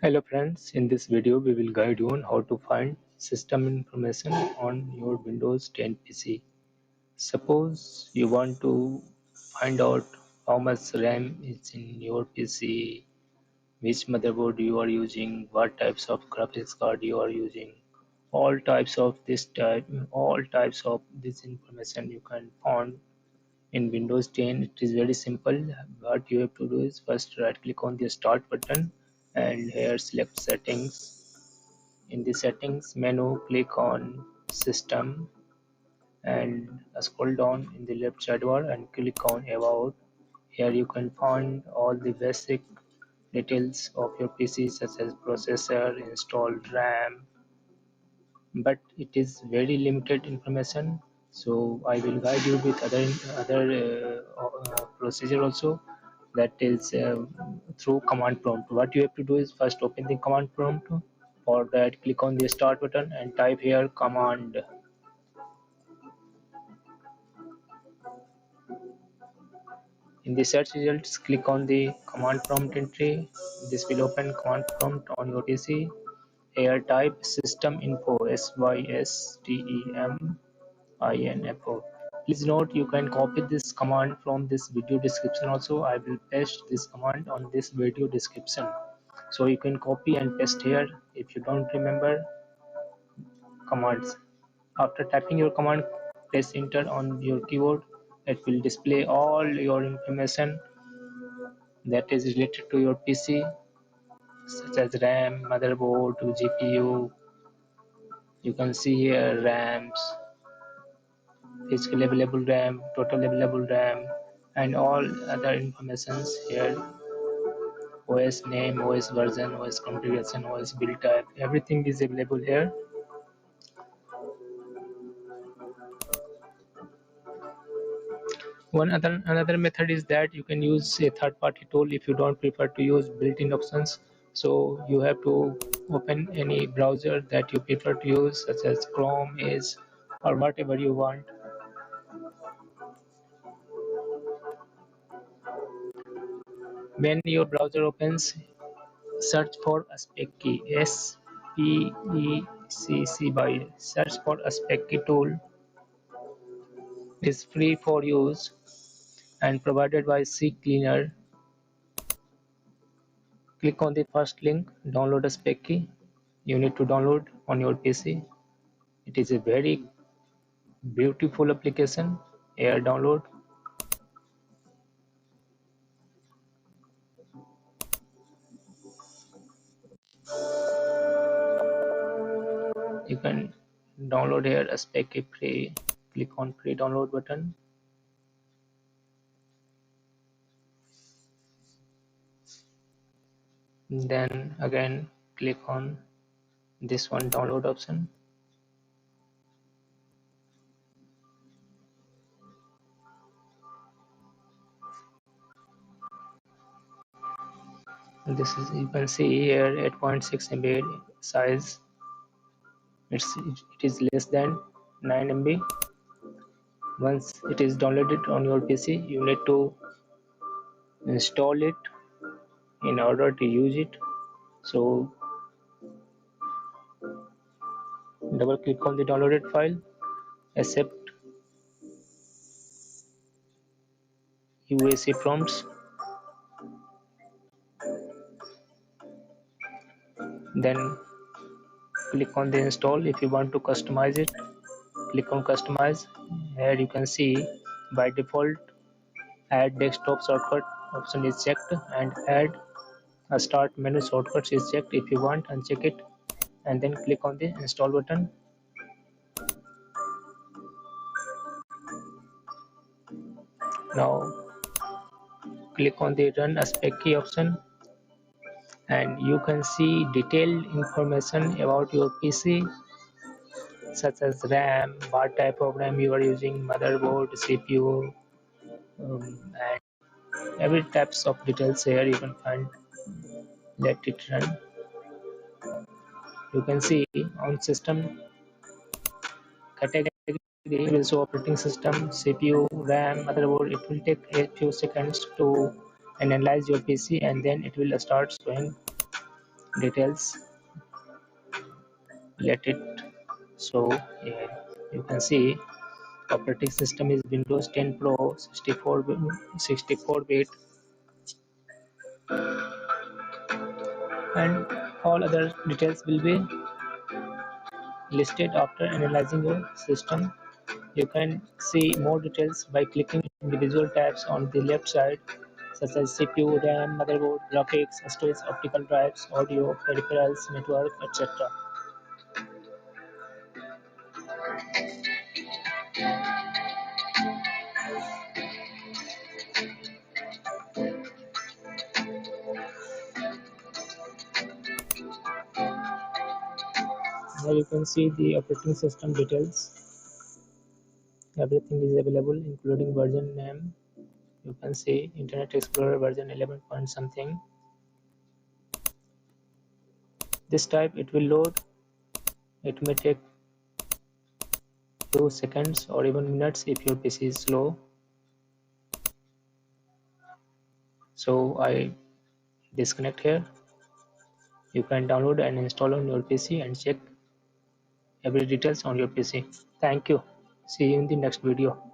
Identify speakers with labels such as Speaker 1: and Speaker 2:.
Speaker 1: Hello friends, in this video we will guide you on how to find system information on your Windows 10 PC. Suppose you want to find out how much RAM is in your PC, which motherboard you are using, what types of graphics card you are using, all types of this information you can find in Windows 10. It is very simple. What you have to do is first right click on the start button and here select settings. In the settings menu click on system and scroll down in the left sidebar and click on about. Here you can find all the basic details of your PC such as processor, installed RAM, but it is very limited information, so I will guide you with other procedure also, that is through command prompt. What you have to do is first open the command prompt. For that, click on the start button and type here command. In the search results, click on the command prompt entry. This will open command prompt on your PC. Here type system info, SYSTEMINFO. Please note you can copy this command from this video description also. I will paste this command on this video description. So you can copy and paste here if you don't remember commands. After typing your command, press enter on your keyboard. It will display all your information that is related to your PC, such as RAM, motherboard, GPU. You can see here RAMs, physical available RAM, total available RAM, and all other informations here. OS name, OS version, OS configuration, OS build type, everything is available here. Another method is that you can use a third-party tool if you don't prefer to use built-in options. So you have to open any browser that you prefer to use, such as Chrome, Edge, or whatever you want. When your browser opens, search for Specky, SPECC. Search for Specky tool. It is free for use and provided by CCleaner. Click on the first link, download Specky. You need to download on your PC. It is a very beautiful application. Here download. You can download here Specky free. Click on free download button. Then again click on this one download option. This is, you can see here, 8.6 MB size. It is less than 9 MB. Once it is downloaded on your PC, you need to install it in order to use it. So double click on the downloaded file, accept UAC prompts, then click on the install. If you want to customize it, click on customize. Here you can see by default add desktop shortcut option is checked and add a start menu shortcuts is checked. If you want, uncheck it and then click on the install button. Now click on the run Specky option and you can see detailed information about your PC, such as RAM, what type of RAM you are using, motherboard, CPU, and every types of details here you can find. Let it run. You can see on system category will show operating system, CPU, RAM, motherboard. It will take a few seconds to analyze your PC and then it will start showing details. Let it show here. You can see operating system is Windows 10 Pro 64 bit, and all other details will be listed after analyzing your system. You can see more details by clicking individual tabs on the left side, such as CPU, RAM, motherboard, graphics, storage, optical drives, audio, peripherals, network, etc. Now you can see the operating system details. Everything is available, including version name. You can see Internet Explorer version 11 point something. This type it will load. It may take few seconds or even minutes if your PC is slow. So I disconnect here. You can download and install on your PC and check every details on your PC. Thank you. See you in the next video.